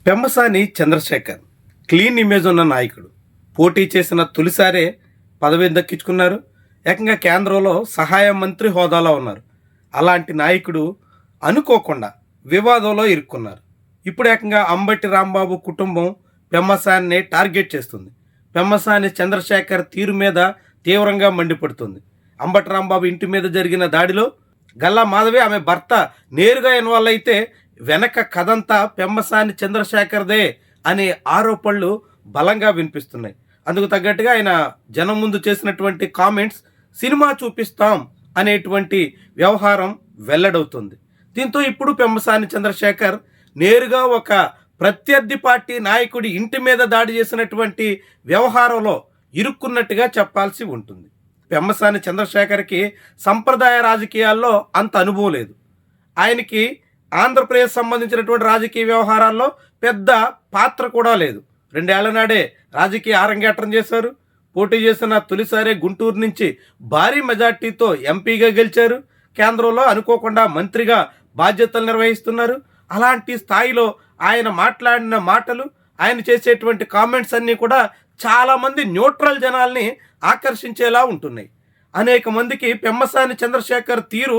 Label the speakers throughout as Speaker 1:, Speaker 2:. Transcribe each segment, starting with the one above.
Speaker 1: Pemmasani Chandrasekhar clean image ఉన్న నాయకుడు. పోటీ చేసిన తొలిసారే పదవి దక్కించుకున్నారు. ఏకంగా కేంద్రంలో సహాయ మంత్రి హోదాలో ఉన్నారు. అలాంటి నాయకుడు అనుకోకుండా వివాదంలో ఇరుక్కున్నారు. ఇప్పుడు ఏకంగా అంబటి రాంబాబు కుటుంబం పెమ్మసానిని టార్గెట్ చేస్తుంది. పెమ్మసాని చంద్రశేఖర్ తీరు మీద తీవ్రంగా మండిపడుతుంది. అంబటి రాంబాబు ఇంటి మీద జరిగిన దాడిలో గల్లా మాధవి ఆమె భర్త నేరుగా ఇన్వాల్వ్ అయితే వెనక కథంతా పెమ్మసాని చంద్రశేఖర్దే అనే ఆరోపణలు బలంగా వినిపిస్తున్నాయి. అందుకు తగ్గట్టుగా ఆయన జనం ముందు చేసినటువంటి కామెంట్స్ సినిమా చూపిస్తాం అనేటువంటి వ్యవహారం వెల్లడవుతుంది. దీంతో ఇప్పుడు పెమ్మసాని చంద్రశేఖర్ నేరుగా ఒక ప్రత్యర్థి పార్టీ నాయకుడి ఇంటి మీద దాడి చేసినటువంటి వ్యవహారంలో ఇరుక్కున్నట్టుగా చెప్పాల్సి ఉంటుంది. పెమ్మసాని చంద్రశేఖర్కి సంప్రదాయ రాజకీయాల్లో అంత అనుభవం లేదు. ఆయనకి ఆంధ్రప్రదేశ్ సంబంధించినటువంటి రాజకీయ వ్యవహారాల్లో పెద్ద పాత్ర కూడా లేదు. 2 ఏళ్ల నాడే రాజకీయ అరంగేట్రం చేశారు. పోటీ చేసిన తొలిసారే గుంటూరు నుంచి భారీ మెజార్టీతో ఎంపీగా గెలిచారు. కేంద్రంలో అనుకోకుండా మంత్రిగా బాధ్యతలు నిర్వహిస్తున్నారు. అలాంటి స్థాయిలో ఆయన మాట్లాడిన మాటలు, ఆయన చేసేటువంటి కామెంట్స్ అన్నీ కూడా చాలామంది న్యూట్రల్ జనాల్ని ఆకర్షించేలా ఉంటున్నాయి. అనేక మందికి పెమ్మసాని చంద్రశేఖర్ తీరు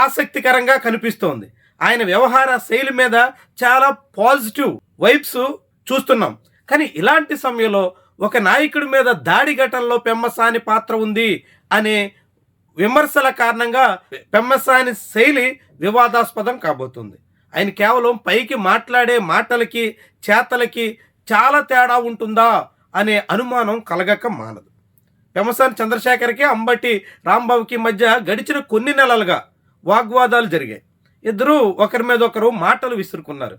Speaker 1: ఆసక్తికరంగా కనిపిస్తోంది. ఆయన వ్యవహార శైలి మీద చాలా పాజిటివ్ వైబ్స్ చూస్తున్నాం. కానీ ఇలాంటి సమయంలో ఒక నాయకుడి మీద దాడి ఘటనలో పెమ్మసాని పాత్ర ఉంది అనే విమర్శల కారణంగా పెమ్మసాని శైలి వివాదాస్పదం కాబోతుంది. ఆయన కేవలం పైకి మాట్లాడే మాటలకి చేతలకి చాలా తేడా ఉంటుందా అనే అనుమానం కలగక మానదు. పెమ్మసాని చంద్రశేఖర్కి అంబటి రాంబాబుకి మధ్య గడిచిన కొన్ని నెలలుగా వాగ్వాదాలు జరిగాయి. ఇద్దరు ఒకరి మీద ఒకరు మాటలు విసురుకున్నారు.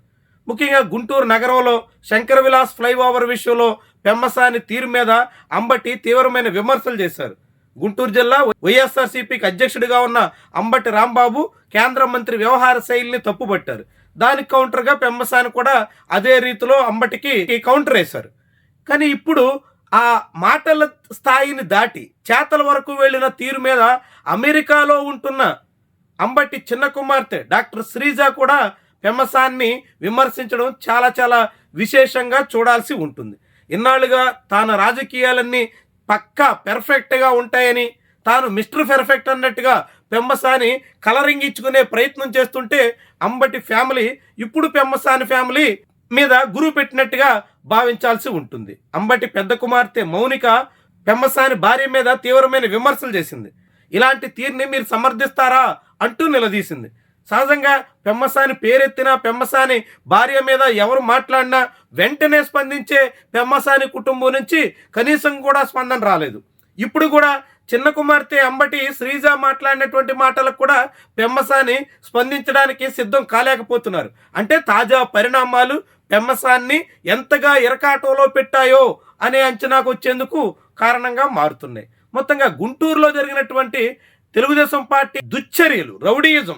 Speaker 1: ముఖ్యంగా గుంటూరు నగరంలో శంకర విలాస్ ఫ్లైఓవర్ విషయంలో పెమ్మసాని తీరు మీద అంబటి తీవ్రమైన విమర్శలు చేశారు. గుంటూరు జిల్లా వైఎస్ఆర్సీపీకి అధ్యక్షుడిగా ఉన్న అంబటి రాంబాబు కేంద్ర మంత్రి వ్యవహార శైలిని తప్పుపట్టారు. దానికి కౌంటర్గా పెమ్మసాని కూడా అదే రీతిలో అంబటికి కౌంటర్ వేశారు. కానీ ఇప్పుడు ఆ మాటల స్థాయిని దాటి చేతల వరకు వెళ్ళిన తీరు మీద అమెరికాలో ఉంటున్న అంబటి చిన్న కుమార్తె డాక్టర్ శ్రీజ కూడా పెమ్మసాన్ని విమర్శించడం చాలా చాలా విశేషంగా చూడాల్సి ఉంటుంది. ఇన్నాళ్ళుగా తాను రాజకీయాలన్నీ పక్కా పెర్ఫెక్ట్గా ఉంటాయని, తాను మిస్టర్ పెర్ఫెక్ట్ అన్నట్టుగా పెమ్మసాని కలరింగ్ ఇచ్చుకునే ప్రయత్నం చేస్తుంటే అంబటి ఫ్యామిలీ ఇప్పుడు పెమ్మసాని ఫ్యామిలీ మీద గురువు పెట్టినట్టుగా భావించాల్సి ఉంటుంది. అంబటి పెద్ద కుమార్తె మౌనిక పెమ్మసాని భార్య మీద తీవ్రమైన విమర్శలు చేసింది. ఇలాంటి తీరుని మీరు సమర్థిస్తారా అంటూ నిలదీసింది. సహజంగా పెమ్మసాని పేరెత్తినా, పెమ్మసాని భార్య మీద ఎవరు మాట్లాడినా వెంటనే స్పందించే పెమ్మసాని కుటుంబం నుంచి కనీసం కూడా స్పందన రాలేదు. ఇప్పుడు కూడా చిన్న కుమార్తె అంబటి శ్రీజ మాట్లాడినటువంటి మాటలకు కూడా పెమ్మసాని స్పందించడానికి సిద్ధం కాలేకపోతున్నారు. అంటే తాజా పరిణామాలు పెమ్మసాన్ని ఎంతగా ఇరకాటంలో పెట్టాయో అనే అంచనాకు వచ్చేందుకు కారణంగా మారుతున్నాయి. మొత్తంగా గుంటూరులో జరిగినటువంటి తెలుగుదేశం పార్టీ దుశ్చర్యలు, రౌడీయిజం,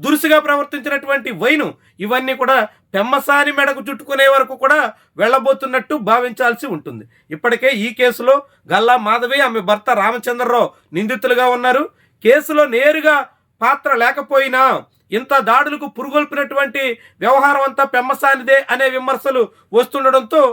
Speaker 1: దురుసుగా ప్రవర్తించినటువంటి వైను, ఇవన్నీ కూడా పెమ్మసాని మెడకు చుట్టుకునే వరకు కూడా వెళ్ళబోతున్నట్టు భావించాల్సి ఉంటుంది. ఇప్పటికే ఈ కేసులో గల్లా మాధవి, ఆమె భర్త రామచంద్రరావు నిందితులుగా ఉన్నారు. కేసులో నేరుగా పాత్ర లేకపోయినా ఇంత దాడులకు పురుగొల్పినటువంటి వ్యవహారం అంతా పెమ్మసానిదే అనే విమర్శలు వస్తుండడంతో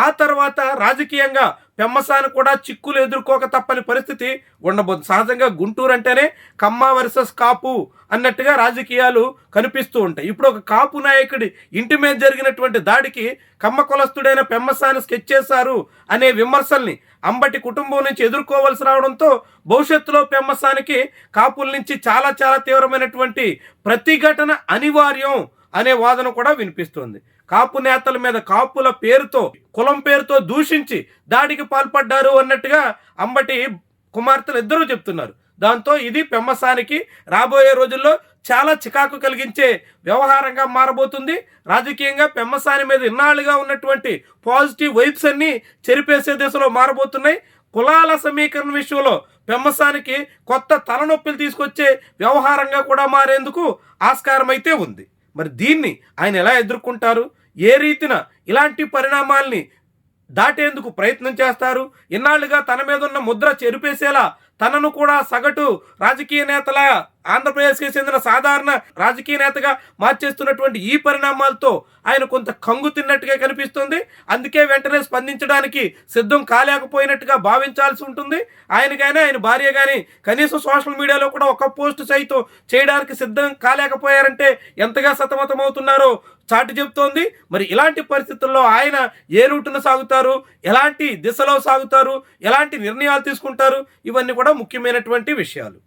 Speaker 1: ఆ తర్వాత రాజకీయంగా పెమ్మసాని కూడా చిక్కులు ఎదుర్కోక తప్పని పరిస్థితి ఉండబోతుంది. సహజంగా గుంటూరు అంటేనే కమ్మ వర్సెస్ కాపు అన్నట్టుగా రాజకీయాలు కనిపిస్తూ ఉంటాయి. ఇప్పుడు ఒక కాపు నాయకుడి ఇంటి మీద జరిగినటువంటి దాడికి కమ్మ కులస్తుడైన పెమ్మసాని స్కెచ్ చేశారు అనే విమర్శల్ని అంబటి కుటుంబం నుంచి ఎదుర్కోవాల్సి రావడంతో భవిష్యత్తులో పెమ్మసానికి కాపుల నుంచి చాలా చాలా తీవ్రమైనటువంటి ప్రతిఘటన అనివార్యం అనే వాదన కూడా వినిపిస్తుంది. కాపు నేతల మీద కాపుల పేరుతో, కులం పేరుతో దూషించి దాడికి పాల్పడ్డారు అన్నట్టుగా అంబటి కుమార్తెలు ఇద్దరూ చెప్తున్నారు. దాంతో ఇది పెమ్మసానికి రాబోయే రోజుల్లో చాలా చికాకు కలిగించే వ్యవహారంగా మారబోతుంది. రాజకీయంగా పెమ్మసాని మీద ఇన్నాళ్ళుగా ఉన్నటువంటి పాజిటివ్ వైబ్స్ అన్ని చెరిపేసే దిశలో మారబోతున్నాయి. కులాల సమీకరణ విషయంలో పెమ్మసానికి కొత్త తలనొప్పులు తీసుకొచ్చే వ్యవహారంగా కూడా మారేందుకు ఆస్కారం అయితే ఉంది. మరి దీన్ని ఆయన ఎలా ఎదుర్కొంటారు, ఏ రీతిన ఇలాంటి పరిణామాల్ని దాటేందుకు ప్రయత్నం చేస్తారు, ఇన్నాళ్ళుగా తన మీద ఉన్న ముద్ర చెరిపేసేలా తనను కూడా సగటు రాజకీయ నేతల ఆంధ్రప్రదేశ్కి చెందిన సాధారణ రాజకీయ నేతగా మార్చేస్తున్నటువంటి ఈ పరిణామాలతో ఆయన కొంత కంగు తిన్నట్టుగా కనిపిస్తుంది. అందుకే వెంటనే స్పందించడానికి సిద్ధం కాలేకపోయినట్టుగా భావించాల్సి ఉంటుంది. ఆయన కానీ ఆయన భార్య కానీ కనీసం సోషల్ మీడియాలో కూడా ఒక పోస్ట్ సైతం చేయడానికి సిద్ధం కాలేకపోయారంటే ఎంతగా సతమతమవుతున్నారో చాటి చెబుతోంది. మరి ఇలాంటి పరిస్థితుల్లో ఆయన ఏ రూటును సాగుతారు, ఎలాంటి దిశలో సాగుతారు, ఎలాంటి నిర్ణయాలు తీసుకుంటారు, ఇవన్నీ కూడా ముఖ్యమైనటువంటి విషయాలు.